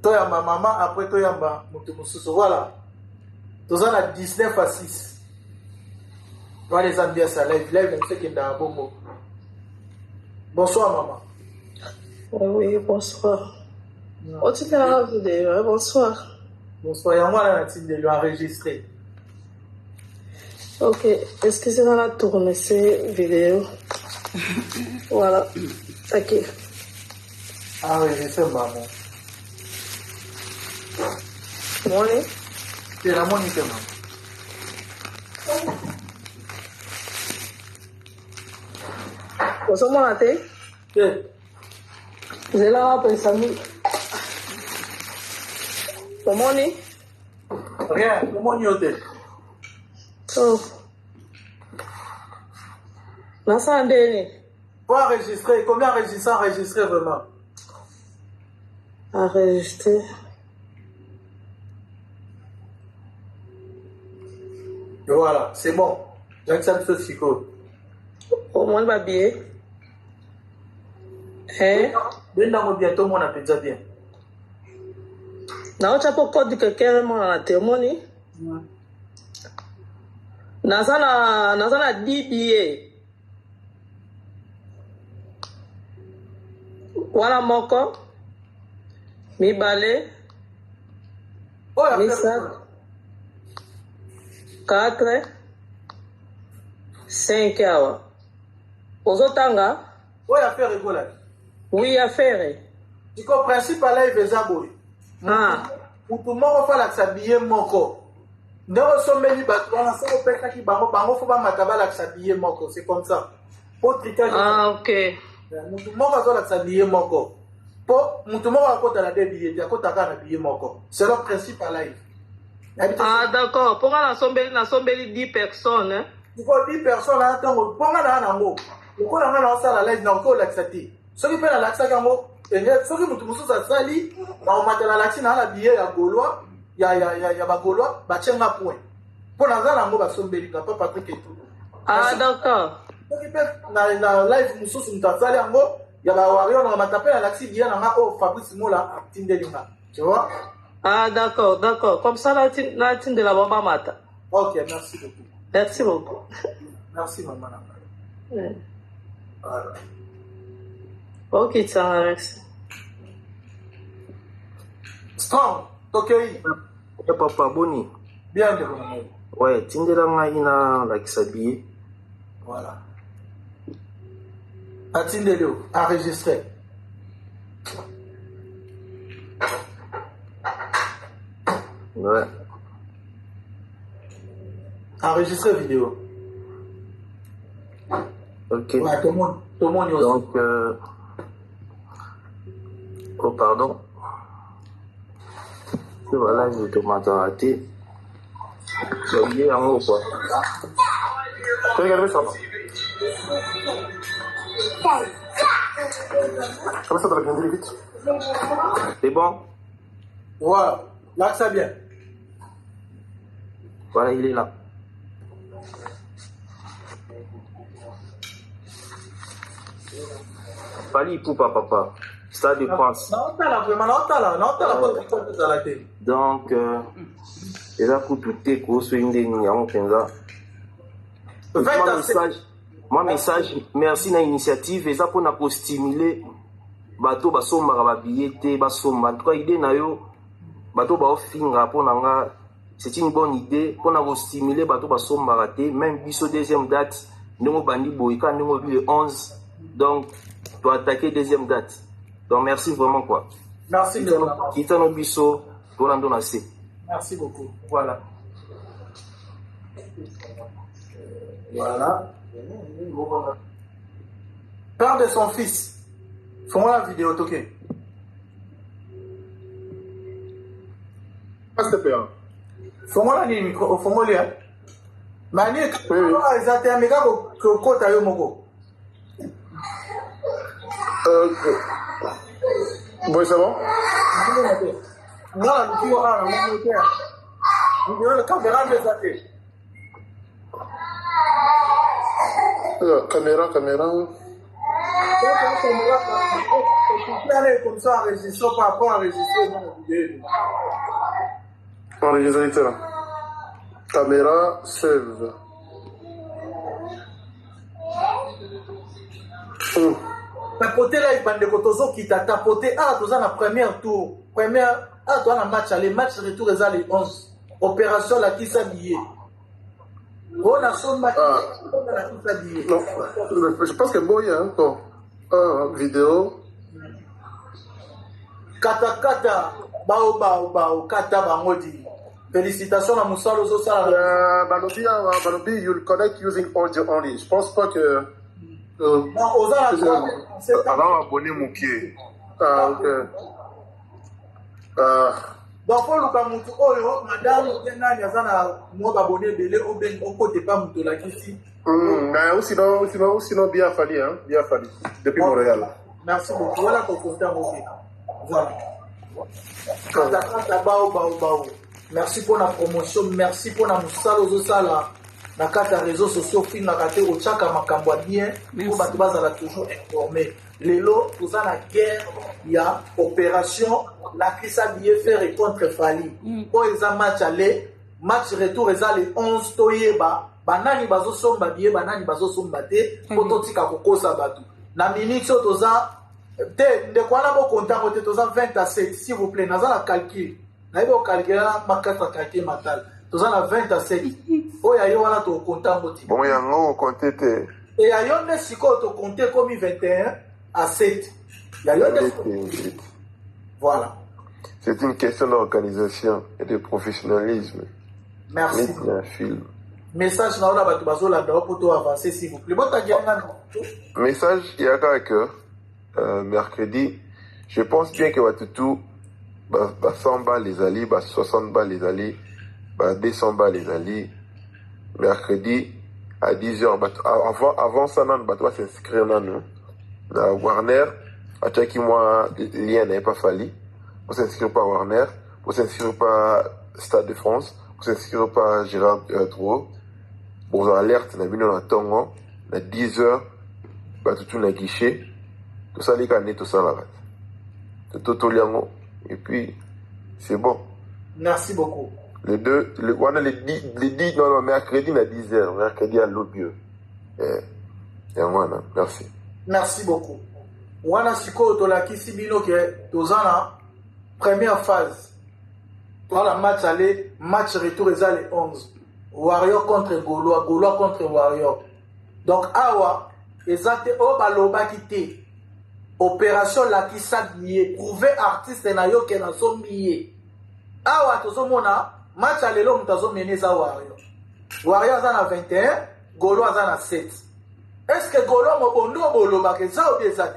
Toyamba maman, après Toyamba Moutoumoussousou. Voilà. Tous en a 19 à 6. Voilà les ambiances à live. Live, même c'est qu'il y a un bon mot. Bonsoir, maman. Oui, bonsoir. On tu la vidéo, bonsoir. Bonsoir, et moi, la team de lui enregistrer. Ok, excusez-moi la tourner ces vidéos. Voilà, ok. Ah oui, c'est maman. Morning. C'est la monnaie, maman. Bonsoir, mon athée. Vous êtes là, après ça. Comment on est? Rien, comment on y est? Oh. Nassandé. Pour enregistrer, combien enregistrer vraiment? Enregistrer. Voilà, c'est bon. J'accepte ce psycho. Au moins, le billet. Hein? Bientôt, mon appelle déjà bien. Non, tu n'as pas code que carrément à la témoigne. Nazana 10 billets. Voilà moko. Mi balé. Mi sac. 4. 5 awa. Ozotanga? Oui, affaire rigolo. Oui, affaire. Tu comprends, principe à live est aboli. Ah. Pour tout le monde, il faut s'habiller moko. Nous sommes venus à s'habiller moko. C'est comme ça. Ah, ok. Tout le monde va s'habiller moko. Pour tout le monde va la billets, il y a un billet moko. C'est le principe à live. Ah, d'accord. Pour la sombeli 10 personnes. Hein? Tu vois 10 personnes là, donc pour la nango. Le coup là, on a la live, non, on l'accepte. Ce qui fait la laxa gango. Et ce qui nous pousse à sali, on m'a la laxine à la billet à Gaulois, il y a ba Gaulois, ba tchenga point. Pour la nango, ba sombeli, pas Patrick et tout. Ah, d'accord. Ce qui fait la live, nous sommes sur ta salle yango, il y a ba warrior, on m'a tapé la laxine, il y a un oh Fabrice Mola, Tindelinga. Tu vois? Ah, d'accord, d'accord. Comme ça, la tine de la baba mata. Ok, merci beaucoup. Merci beaucoup. Merci, maman. Voilà. Ok, ça merci. Strong, ok. Ya papa boni. Bien de vous. Ouais, tindela ngaina la kisabi. Voilà. Attendez-le, enregistré. Ouais. Enregistré vidéo. Ok. Ouais, tout le monde y est. Donc, oh pardon. Et voilà, je te m'entends raté. Donc, il est en haut quoi. Regardez ça. Comment ça va bien vite? C'est bon? Voilà. Là, ça bien. Voilà, il est là. Fali pour papa. Stade de France. Non, t'as là, vraiment, non, t'as là. Donc, les accouples qu'on soit une des nions, moi, message, merci na initiative, et ça pour nous stimuler, bateau, basomba, babillete, basomba. En tout cas, idée na yo, bateau, finga, pour nanga, c'est une bonne idée, pour nous stimuler, bateau, basomba, raté, même biso deuxième date, nous bandi boïka, nous le 11, donc, pour attaquer deuxième date. Donc, merci vraiment, quoi. Merci de l'avoir. Kita no biso, pour l'endonner. Merci beaucoup. Voilà. Voilà. Père de son fils. Fais-moi la vidéo, ok. Qu'est-ce que tu fais? Fais-moi la micro, fais-moi le. Mani, ils ont terminé que côté à Yomoko. Bon, c'est bon? Non, la vidéo, la caméra de Zate. Caméra. Allez, comme ça, enregistrons par rapport à enregistrer mon vidéo. Enregistrez caméra save. Tapoter là, il bande de kotozo qui t'a tapoté. Ah, tu as la première tour. Première, ah, tu as un match, les matchs retour, les 11. Opération la qui s'habille. On a son match, on a la qui s'habille. Non, je pense que bon, il y a encore vidéo. Kata, bao, kata, bangodi. Félicitations à Moussa Lozo Sala. Balobi, you'll connect using audio only. Je pense pas que. Non, Ozala, Alors, abonné mon pied. Ah, ok. donc pour le mutu oyo madame nani azana mo babone belé au ben au côté pas mutu la kisi. Mais sinon bien fallu hein, bien fallu depuis Montréal. Merci beaucoup. Voilà pour compter mon vie. Voilà. Kata bao. Merci pour la promotion, merci pour la musala ozosala na kata réseaux sociaux fin na kate o chaka makambo bien pour batu bazala toujours informé. Lelo toza na guerre ya opération la crise bien faire contre Fali. O eza match aller, match retour eza le 11 toyeba, banani bazo somba bien, banani bazo somba te, poto tika kokosa batu. Na minute toza te de kwa na bo compta côté toza 20-7 s'il vous plaît, naza la calcul. Na ibo calculer ma carte calcul matal. Toza na 20-7. O ya yo wana to compta ngoti. Bon, il y a un gros compté. Et ya yo ne siko to compter comme 21-7. Ya yo ne. Voilà. C'est une question d'organisation et de professionnalisme. Merci. C'est un film. Message na ola batu bazola da pour to avancer s'il vous plaît. Bota gena. Message, il y a que mercredi, je pense bien que Watutu, 100 balles les alliés, 60 balles les alliés, 200 balles les alliés. Mercredi, à 10h, avant ça, on va s'inscrire dans nous. Dans Warner, à chaque mois, le lien n'est pas fallu. Pour s'inscrire par Warner, pour s'inscrire par Stade de France, pour s'inscrire par Gérard Drouot. Pour vous alerte, on a vu dans Tongo, à 10h, tout le guichet. Tout ça, les canets, tout ça, la rate. Tout liango. Et puis, c'est bon. Merci beaucoup. Les 10, non, mercredi à 10h, mercredi à l'Obieux. Et voilà, merci. Merci beaucoup. Wana siko to la kisi bino ke tozana première phase. Voilà match aller, match retour eza le 11. Warrior contre Gaulois, Gaulois contre Warrior. Donc awa ezate o baloba kité. Opération la kisa biye, prouver artiste na yo ke na so biye. Awa tozomona match aller lo mutazo meneza Warrior. Warrior za na 21, Gaulois za na 7. Est-ce que Gaulois mobondo boloba ke za ou bien ça?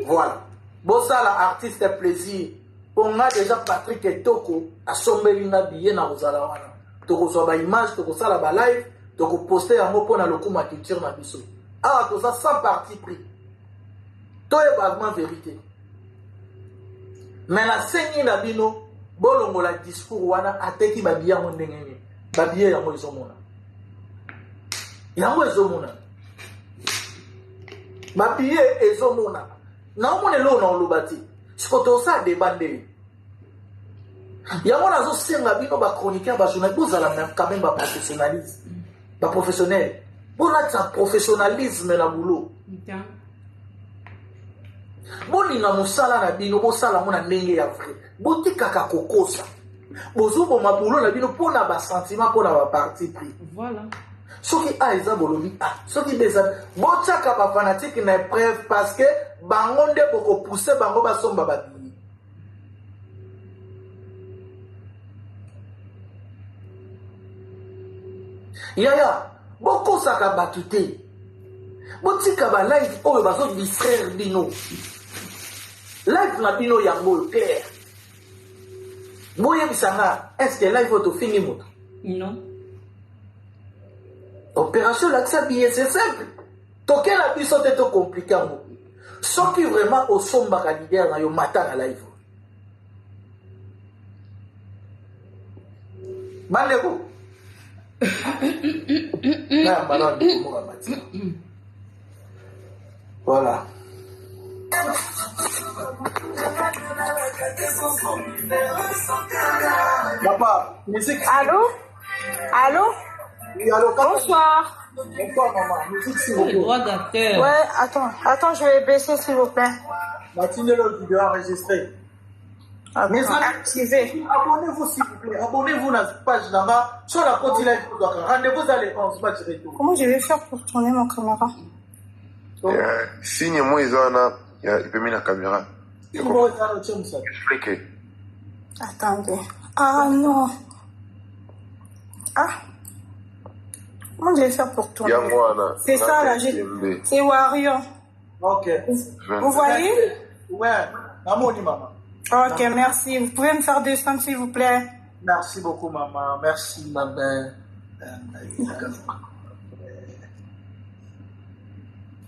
Voilà. Bon ça la artiste plaisir. On a déjà Patrick Etoko a sombeli na billet na ozala wana. Toko so ba image, toko sala ba live, toko poster yango pona lokuma culture na biso. Ah to ça sans parti pris. To e bagman vérité. Mais la sengi na bino bolongo la discours wana ateki ba billet yango ndenge. Ba billet yango ezomona. Yango ezomona. Ba billet ezomona. Na omone lo na olobati. Sikoto sa débandé. Yango nazo senga bino ba chroniqueur ba journaliste bozala même quand même ba professionnalisme. Ba professionnel. Bona ta professionnalisme na boulot. Boni na musala na bino bosala mona ndenge ya vrai. Botika ka kokosa. Bozubo mabulo na bino pona ba sentiment pona ba parti pris. Voilà. Soki a eza bolobi a soki beza bochaka ba fanatique na épreuve parce que bango nde boko pousser bango ba somba ba bini. Yaya boko saka batute. Botika ba live oyo bazo distraire bino. Live na bino yango clair. Boye bisanga est-ce que live auto fini moto? Non. Opération l'accès billet, c'est simple. Toquer la puissance est trop compliqué. Ce qui vraiment au somba leader dans le matin à live. Mandeko. Voilà. Papa, musique. Allô? Allô? Oui, allô, papa. Bonsoir. Bonsoir, maman. Musique, s'il vous Les plaît. droits d'acteur. Ouais, attends, je vais baisser s'il vous plaît. Matinée, le vidéo enregistrée. Mes amis, Activé. abonnez-vous s'il vous plaît. Abonnez-vous à la page là-bas. Sur la côte, il rendez-vous à l'écran, match retour. Comment je vais faire pour tourner mon caméra? Signe moi il peut mettre la caméra. Comment est-ce que tu aimes ça? Expliquez. Attendez. Ah non. Ah. Comment je vais faire pour tourner? C'est ça là, c'est Wario. Ok. Vous voyez? Ouais, Amoni, maman. Ok, merci. Vous pouvez me faire descendre s'il vous plaît? Merci beaucoup, maman. Merci, ma belle.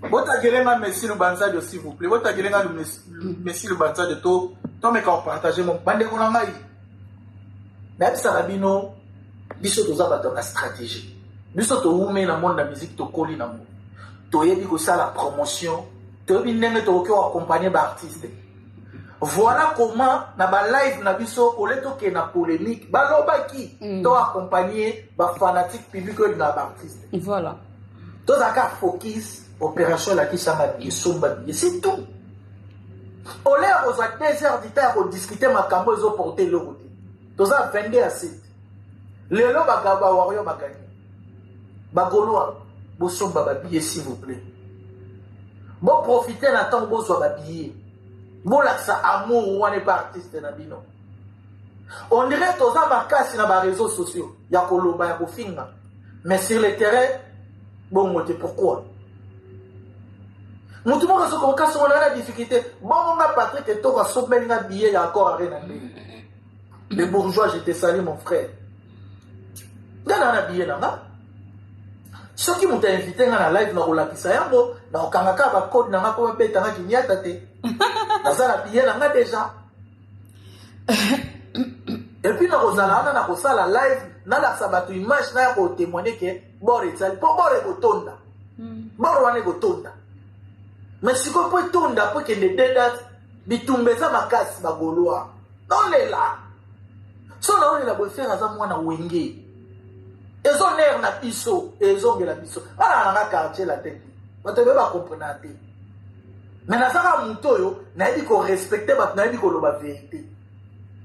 Botagelenga Messi Lubanza de s'il vous plaît. Botagelenga Messi Lubanza de tout. Toi, mais quand partager mon bande de ngai. Mais ça va bino. Biso toza bato na stratégie. Biso to ume na monde la musique to koli na mo. To yebi ko ça la promotion. To yebi ndenge to ko accompagner ba artiste. Voilà comment na ba live na biso au lieu que na polémique ba lobaki to accompagner ba fanatique public na ba artiste. Voilà. To zaka focus opération la qui sanga bisomba c'est tout. Au lieu aux 2 heures du temps pour discuter ma cambo ils ont porté le côté. To za 22 à 7. Lelo bagaba wario bagani. Bagoloa bosomba ba billet s'il vous plaît. Bon profiter na temps bo so ba billet. Molaksa amour ou on n'est pas artiste na bino. On dirait que toza makasi na ba réseaux sociaux. Ya koloba ya kofinga. Mais sur le terrain, bon moté pourquoi? Nous tout le monde se casse on a la difficulté. Bon on a Patrick et toi sommer na billet ya encore rien na billet. Les bourgeois j'étais salé mon frère. Dans na billet na. Ceux qui m'ont invité dans la live na rolakisa yango na okangaka ba code na ko beta na kinyata te. Nazala billet na déjà. Et puis na kozala na kosala live na la sabato image na ko témoigner que bore tsali po bore botonda. Bore wane botonda. Mais si ko po tonda po que les dedas bitumbeza makasi bagoloa. Non les là. So na on la bo faire za mwana wenge. Ezo ner na biso, ezo ngela biso. Ala na quartier la tête. Bato be ba comprendre te. Mais na saka muto yo, na yedi ko respecter bat na yedi ko loba vérité.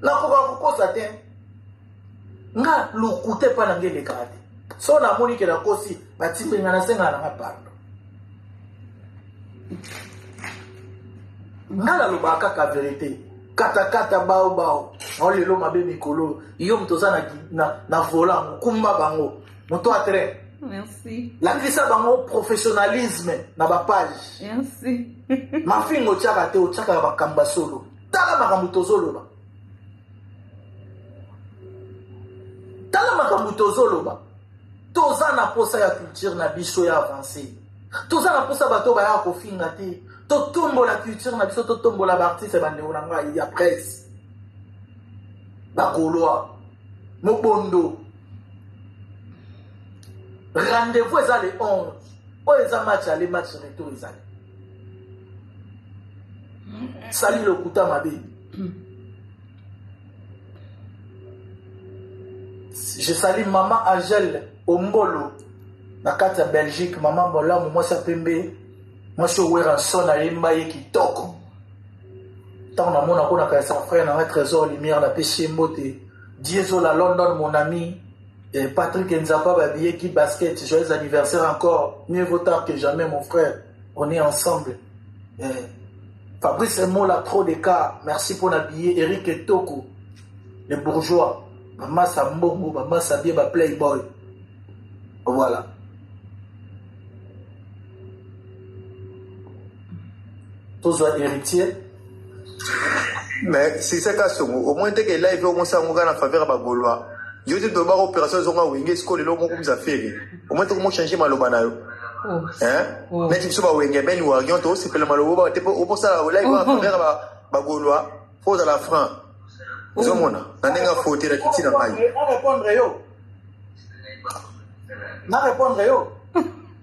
Na ko ba ko sa te. Nga lukute pa na ngele kate. So na moni ke na kosi, batimbe ngana senga na pardon. Nga la loba kaka vérité. Kata bao on le lo mabe mikolo yo mtoza na volant kumba bango moto atre. Merci. La krisa bango professionnalisme na ba page. Merci. Ma fingo tshaka te o tshaka ba kamba solo tala makambo tozolo ba tala makambo tozolo ba toza na posa ya culture na biso ya avancer toza na posa bato ba ya ko finga te. Totombo la culture na biso totombo la artiste bande onanga ya presse bakoloa mobondo rendez-vous eza le 11 oyo eza match ale match retour ezali sali lokuta mabe je salue maman Angèle Ombolo na kati ya Belgique maman Molamu mwasi pembe. Moi, je suis un son à l'imbaye qui toque. Tant na mon akona ka sa frère na trésor lumière na péché mbote. Diesel la London mon ami et Patrick Nzapa babillé qui basket joyeux anniversaire encore. Mieux vaut tard que jamais mon frère. On est ensemble. Fabrice Mola trop de cas. Merci pour l'habiller Eric et Toko. Les bourgeois. Maman Sambongo, maman Sabie ba playboy. Voilà. Héritier. Mais c'est ça qu'a au moins dès que live au moins ça on gagne en faveur de Gaulois. Yo te dois opération zonga wenge sko le lomo comme ça fait. Au moins comment changer maloba na yo. Hein? Mais tu sais pas wenge ben ou rien to c'est le maloba te pour ça live en faveur de Gaulois. Faut à la franc. Zomona, na nenga faute la kitina mai. On répondre yo. Na répondre yo.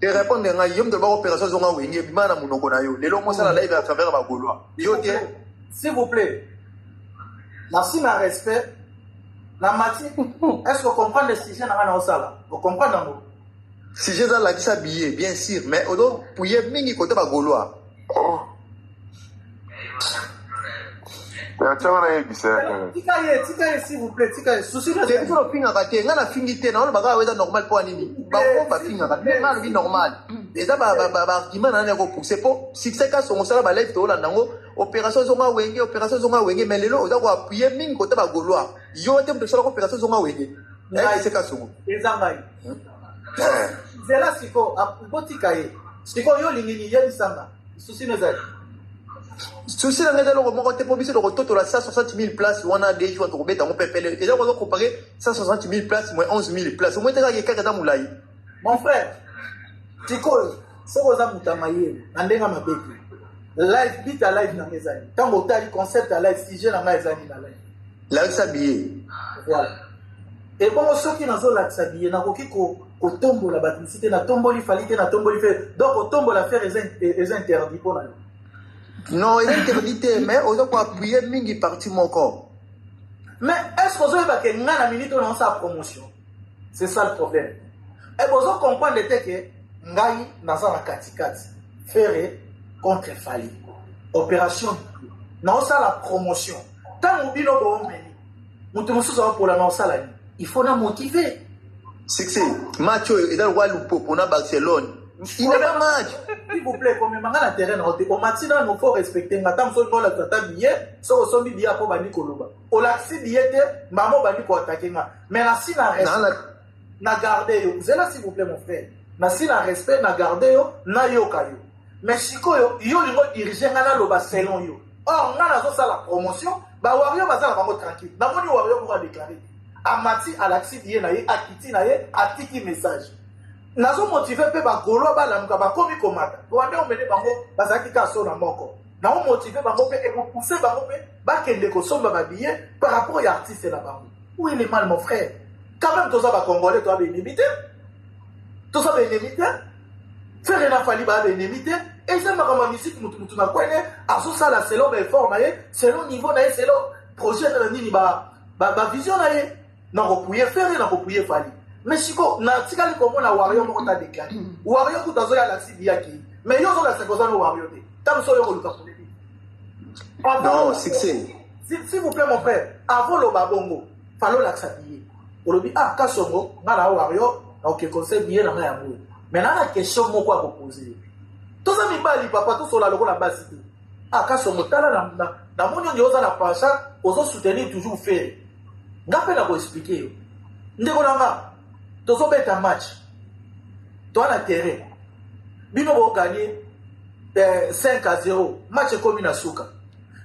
et répondre nga yom de ba opération zonga wenge bimana munoko na yo lelo mo sala live à travers ba Gaulois yo tie s'il vous plaît merci ma respect la mati est-ce que vous comprenez le sujet na osala vous comprenez ngo si j'ai la qui s'habiller bien sûr mais odo pouye mingi côté ba Gaulois tika ye s'il vous plaît tika ye souci de c'est pour finga ka te nga na fingi te na on ba weza normal pour nini ba ko ba finga ka na vie normal déjà ba argument na ko pousser pour succès ka so sala ba live to la nango opération zonga wenge mais lelo oza ko appuyer mingi côté ba Gaulois yo te mto sala opération zonga wenge c'est ka so ezangai zela siko botika ye siko yo lingini ye bisanga souci ne zali souci na ngeza loko moko te po biso loko toto la 160 000 places wana des jours to beta mo pepele et donc on comparer 160 000 places moins 11 000 places au moins t'as que kaka mulai mon frère tiko soko za mutamaye andenga mabeki live bit à live na mezani tango tali concept à live sujet na mezani na live la s'habiller voilà et bon soki nazo la s'habiller na koki ko tombola batisité na tomboli falite na tomboli fait donc tombola faire les interdits pour na non, il est interdit, mais on doit appuyer mingi partie mon corps. Mais est-ce que vous avez une minute dans sa promotion? C'est ça le problème. Et vous comprenez que Ngai n'a pas la faire contre Fali. Opération. Dans ça la promotion. Tant que vous avez pour la il faut la motiver. C'est Mathieu est dans le roi Lupo pour Barcelone. Il n'a pas match. S'il vous plaît, comme un terrain, au matin, il faut respecter. Madame, si on a un billet, si on a un billet pour Bani Koloba. On a un billet, maman Bani pour attaquer. Mais si on a respect, na garder. Vous êtes là, s'il vous plaît, mon frère. Si on a respect, na garder, na yo kayo. Mais si on a dirigé, on a le basselon yo. Or, on a la promotion, bah, Wario va faire tranquille. N'a pas dit Wario pour déclarer. Amati, à l'axi billet, à Kiti, à Tiki message. Nazo motivé pe ba Gaulois ba lamuka ba komi komata wande o mene bango bazaki ka so na moko na o motivé bango pe e ko pousser bango pe ba kende ko somba ba billet par rapport à artiste la bango où il est mal mon frère quand même toza ba congolais toi ba limité toza ba limité faire na fali ba limité et ça ma comme musique mutu na kwene aso sala selon ba effort na ye selon niveau na ye selon projet na nini ba vision na ye na ko pouyer faire na ko pouyer fali. Mais si vous avez un Wario qui a déclaré, Wario qui a la Sibiaki, mais il y a un Wario non, c'est s'il vous plaît, mon frère, avant le babongo, il fallait l'accepter. On dit, ah, Kassomo, on a Wario, donc il conseille bien dans la main. Mais là, la question que je vais poser. Tous les amis, papa, tous sont la base. Ah, Kassomo, dans mon union, on a la pacha, on doit soutenir toujours faire. Je vais vous expliquer. Tu as un match. Tu as un terrain. Bino va gagner 5-0. Match comme une souka.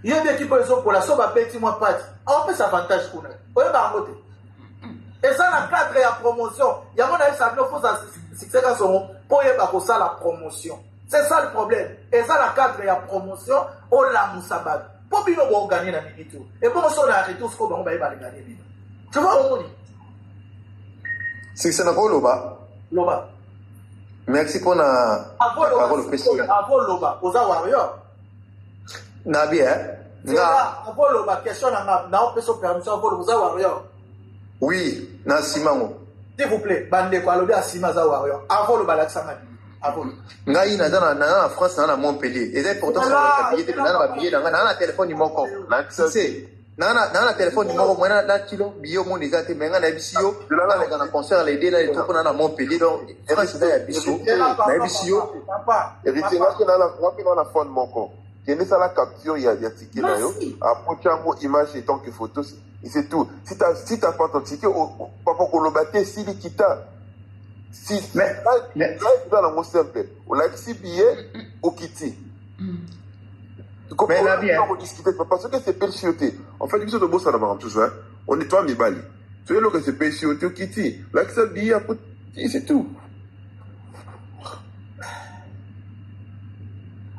Il y a une équipe pour la somme à petit mois pas. On peut s'avantage pour nous. On est par côté. Et ça, la cadre et la promotion. Il y a mon avis, ça faut succès pour y avoir ça la promotion. C'est ça le problème. Et ça, la cadre et la promotion, on l'a moussabad. Pour Bino va gagner la minute. Et pour nous, on a arrêté ce qu'on va gagner. Tu vois, on dit. C'est ça, Loba. Loba. Merci pour la parole précieuse. Avant Loba, aux Warriors. Nabi, hein? Avant Loba, question na permission avant aux Warriors. Oui, na Simango. S'il vous plaît, bande quoi, Loba Sima za Warriors. Avant Loba, l'accent avant. Ngai na France, na Montpellier. Et c'est pourtant ça billet na téléphone numéro. C'est na téléphone numéro moi na kilo bio mon déjà te menga na bisio na na concert les deux là les tout na Montpellier donc France na bisio na bisio héritier na na phone moko kende ça la capture ya ticket na yo après mo image et tant que photo et c'est tout si t'as pas ton ticket papa kolobate si likita si mais là dans mon simple au like si billet au kiti. Mais la bien. Parce que c'est perchioté. En fait, tu boss à la tout ça. On nettoie mes balles. Tu sais, que c'est perchioté qui tire. Là, que ça billet, c'est tout.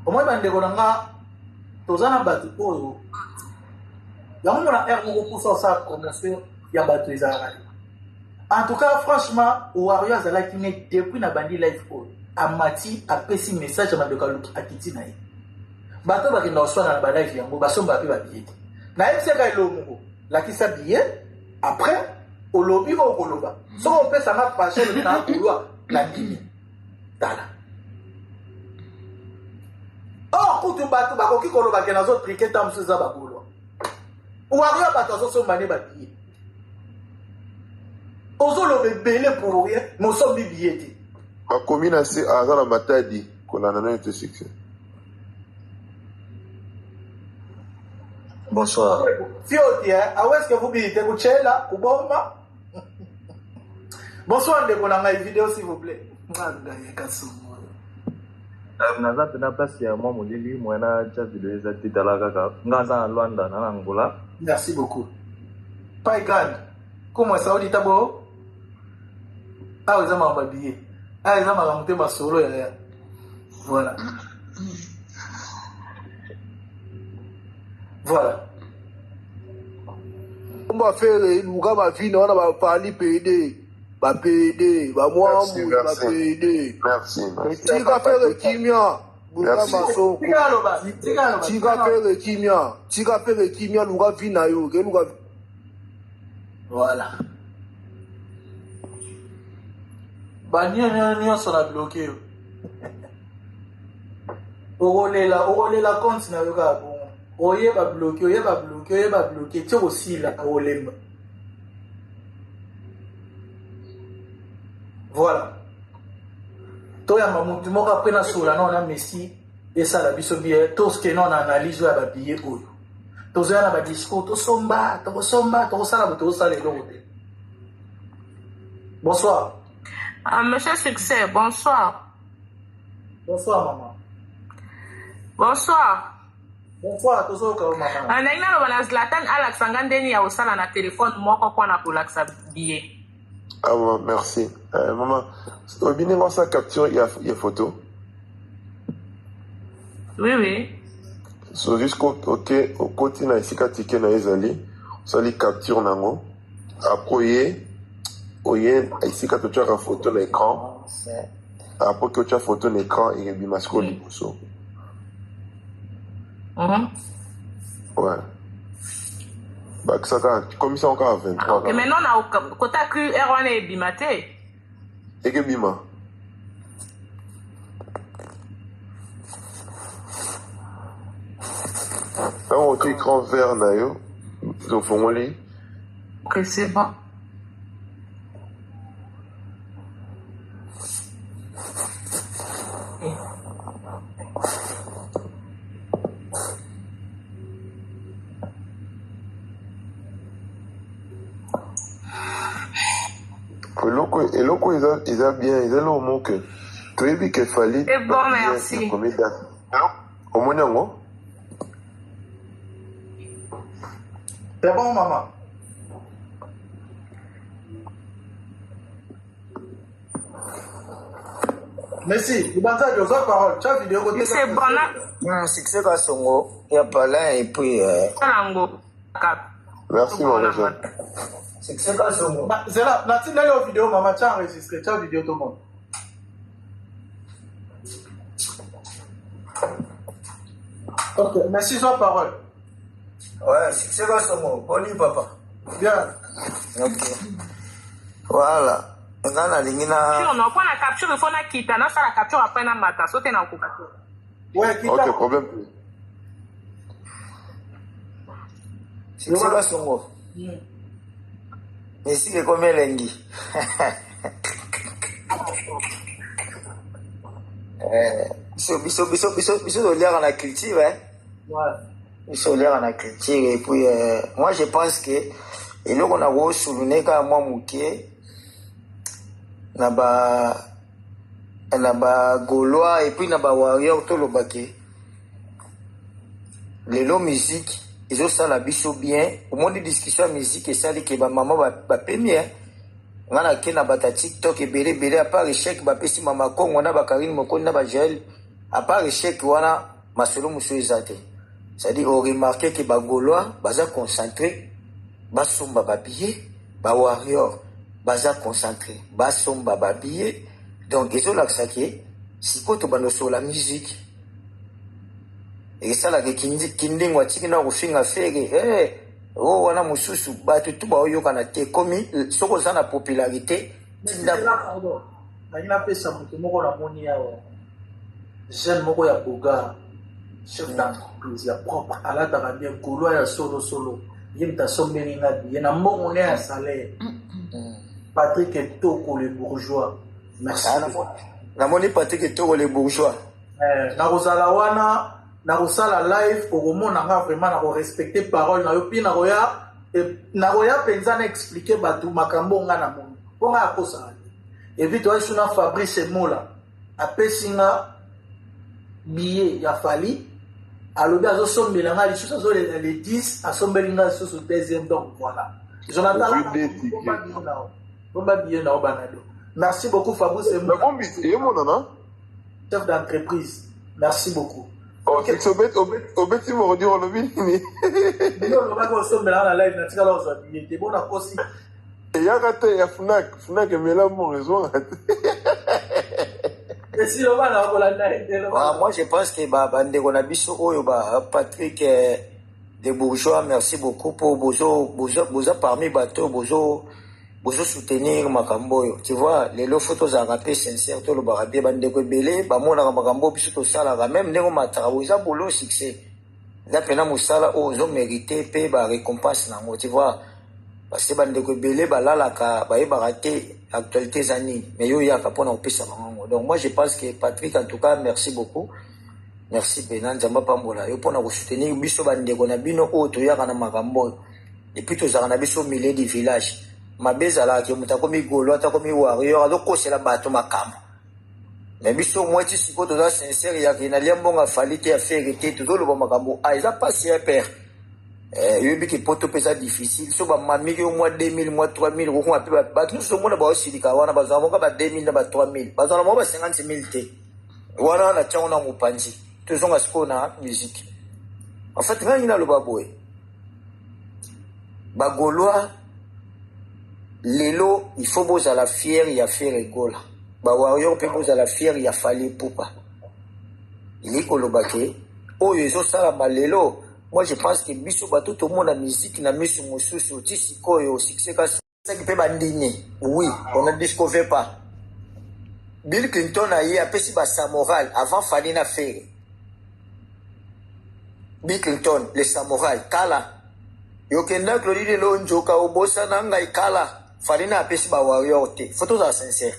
Au moins, il y a un bateau pour il y a un air pour ça, comme il y a un bateau. En tout cas, franchement, au Warriors, depuis la bandit live. amati apesi message ya madoka luki akiti na ye bato bakenda koswana na balive yango basomba mpe babillet te nayebisaka elongo lakisa billet après olobi okoloba soki opesanga passion na kolwa na ndimi tala kutu bato bakoki koloba ke nazotrike ta mosusu eza bakolwa wario bato azosomba nde babillet ozoloba ebele pour rien mosombi billet te bakomi na se aza na matadi kolanda nayo te succès. Bonsoir. Fioti, où est-ce que vous billetez Kuchela, Kuboma? Bonsoir, de Konanga, vidéo s'il vous plaît. naza pena place ya mwa molili mwena tia video eza titala kaka nga aza na Luanda na Angola. Merci beaucoup. Pas grande. Comment ça dit tabo? Ah, ils ont ma billet. Ah, ils ont ma monté ma solo ya. Voilà. Voilà. On va faire Luga ma vie, on va parler PD. Ba PD, ba moi, ba PD. Merci. Tu vas faire le kimia. Luga maso. Tu vas faire le kimia. Tu vas faire le kimia, Luga vina yo. Voilà. Banya nyonso na bloqué yo. Okolela compte na yo ka bon. Oyeba bloqué, tu aussi là olemba. Voilà. Toya mamutu moko après na sola non na Messi et ça la biso bien tout ce que non analyse ya ba billet oyo. Tozoya na ba discours to sala to sala eloko te. Bonsoir. Monsieur Succès, bonsoir. Bonsoir maman. Bonsoir. Bonsoir, tozoka maman. Ndenge naloba na Zlatan alakisanga ndeni ya osala na telefone moko mpona kolakisa billet. Ah, merci. Maman, on ça capture, il y a photo. Oui. So jusqu'au côté na isika tike na ezali, ça li capture nango. Après isika to tchaka photo na écran. Après que tu as photo na écran et bi masco liboso. Ouais. Bah, ça comme ça encore à 23. Ok, maintenant, on a côté QR1 et Bimate. Et que Bima? Là, on a écran vert, naïo. Au fond, on lit. Ok, c'est bon. eloko eza bien eza lo mot que toyebi ke fali c'est bon merci omoni yango c'est bon maman merci ubanza jozo parole cha vidéo côté c'est bon là succès ka songo ya pala et puis Salango merci mon jeune. C'est quoi ce mot? C'est là, la vidéo, maman, tu as enregistré, tu as vidéo tout le monde. Ok, merci sur parole. Ouais, c'est quoi ce mot? Poli, papa. Bien. Ok. Voilà. Nga na lingi na... on a la capture, il faut na kita, na sa la capture après na mata, sauter na okukato. Ouais, kita. Ok, problème. C'est quoi ce mot? Ici, c'est comme Elengi. Biso lire en la culture, hein? Ouais. Biso lire en la culture, et puis, moi, je pense que, et là, on a beau souligner quand moi, mouké, na ba Gaulois, et puis, na ba warrior, tout le baquet. Les lots musique, ils ont ça la biso bien au monde de discussion musique et ça dit que ba maman ba premier ngana kena bata TikTok et belé à part échec ba pesi mama ko ngona ba Karine moko na ba gel à part échec wana masolo muso ezate ça dit on remarquer que ba Gaulois baza concentré ba somba ba billet ba warrior baza concentré ba somba ba billet donc ils ont l'accès que sikoyo tobanda osola musique esalaka kindingo atiki na kofinga fere wana mosusu bato tu baoyokana te komi soki oza na popularité nangi napesa moto moko namoni awa jeune moko ya boga chef d'entreprise ya propre alataka bien golo ya solo ye moto asombeli nga biye na mbongo ne ya salaire Patrick Etoko le bourgeois merci namoni Patrick Etoko le bourgeois nakozala wana nakosala live okomona nga vraiment nakorespecte parole na yo mpi nakoya mpenza na explike bato makambo nga na moni mpo nga akosala evi toyasi na Fabrice Mola apesi nga billet ya fali alobi azosombela nga lisusu azolela le 10 asombeli nga lisusu deuxième donc voilà bomba billet na yo banado merci beaucoup Fabrice Mola chef d'entreprise merci beaucoup obeti morodi olobi nini olobaki osombela nga na live natikala ozwa billet te bona kosi eyaka te ya funak emela mo ezwanga te moi je pense que bandeko na biso oyo Patrick de bourgeois merci beaucoup pour boza parmi bato bozo soutenir makambo oyo tu vois lelo fo tozalaka mpe sincère tolobaka bie bandeko ebele bamonaka makambo biso tosalaka même ndenge omataka boza bolo succès eza mpena mosala oyo ozomérite mpe barécompense nango tu vois parce que bandeko ebele balalaka bayebaka te actualité eza nini mais yo yaka mpona kopesa bango donc moi je pense que Patrick en tout cas merci beaucoup merci mpena nzambe apambola yo mpona kosoutenir biso bandeko na bino oyo toyaka na makambo oyo epuis tozalaka na biso milieu du village mabe ezalaka moto akomi golo ata akomi warrior azokosela bato makambo mais biso mweti sikoyo toza sincere yaki nalia mbongo afali te afere te tozoloba makambo eza pasi ya père yoyebi ke poto mpe eza difficile so bamamiki yo mwa 2000 mwa 3000 kokoma mpe bato nyonso omona baosilika wana bazala moka ba 2000 na ba 3000 bazala moko ba 50000 te wana wana tiango na mopanzi tozonga sikoyo na musique en fait ngai naloba boye bagolois lelo il faut bozala fier ya fere gola bawarrior mpe bozala fier ya fali pupa ili koloba ke oyo ezosalama lelo moi je pense que biso bato tomona musique na misu mosusu ti sikoyo succès kasi mpe bandini oui on ne discouvre pas Bill Clinton aye apesi basamoral avant fali na fere Bill Clinton le samoral kala yokenda klodi lelo njoka obosana ngai kala Farina apesi ba warrior te photos à sincère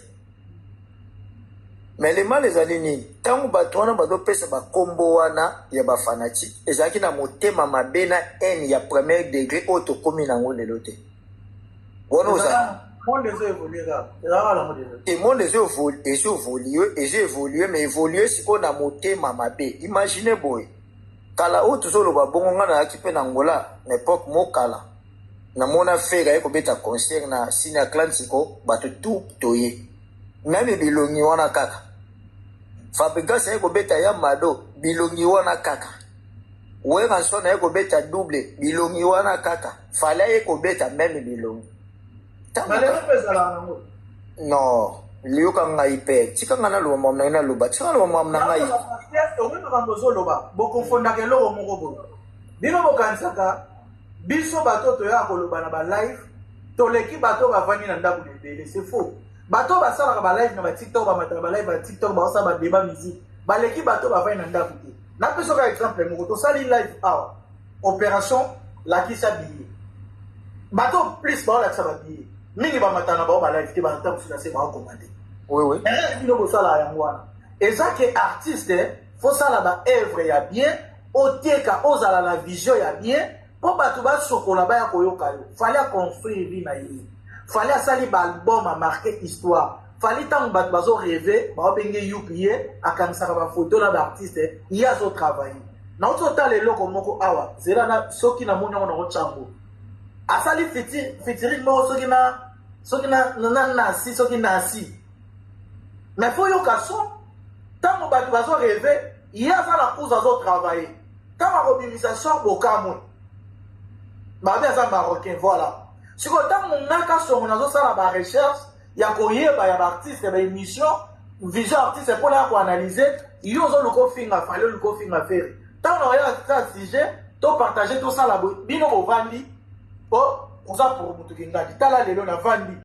mais les mal ezali nini tango bato wana bazopesa bakombo wana ya bafanatique ezalaki na motema mabe na haine ya premier degré oyo tokomi nango lelo te wana oza monde ezo-évolue mais évolue sikoyo na motema mabe imagine boye kala oyo tozoloba bongo nga nayaki mpe na ngola na époque mokala namona fere aye kobeta concert na sine atlantico bato tu toye meme bilongi wana kaka fabricas aye kobeta ya mado bilongi wana kaka weranson aye kobeta double bilongi wana kaka fale aye kobeta meme bilongi non liyoka ngai mpe tikanga naloba mamu na ngai naloba tikanga naloba mamu na ngai bokofondaka eloko moko boye bino bokanisaka biso bato toyaka koloba na balive toleki bato bavandi na ndako lebele c'est faux bato basalaka balive na batiktok bamataka balive batiktok baosala badeba musique baleki bato bavandi na ndako te napesoka exemple moko tosali live awa opération lakisa billet bato plus baolakisa babillet mingi bamataka na bao balive te batata mosusu na se baokomande bino kosala yango wana eza ke artiste fosala baœuvre ya bien otieka ozala na vision ya bien po bato basokola baya koyoka yo fali aconstruire vie na ye fali asali baalbum amarke histoire fali ntango bato bazorêve baobenge yuki ye akanisaka bafoto na baartiste ye azotravaille nauti otala eloko moko awa zela na soki namoni yango nango ntango asali featuring moko soki nasi soki nasi mais fo yoka so ntango bato bazorêve ye aza na cause azotravaille ntango akobimisa so bokamwe babi aza marocain voilà sikoyo ntango ngaka songo nazosala barecherche ya koyeba ya baartiste ya baémission vision artiste pour là pour analyser yo zo luko finga fallait luko finga faire tant on a ça sujet to partager tout ça là bino bovandi oh on ça pour mutu kinga tala lelo na vandi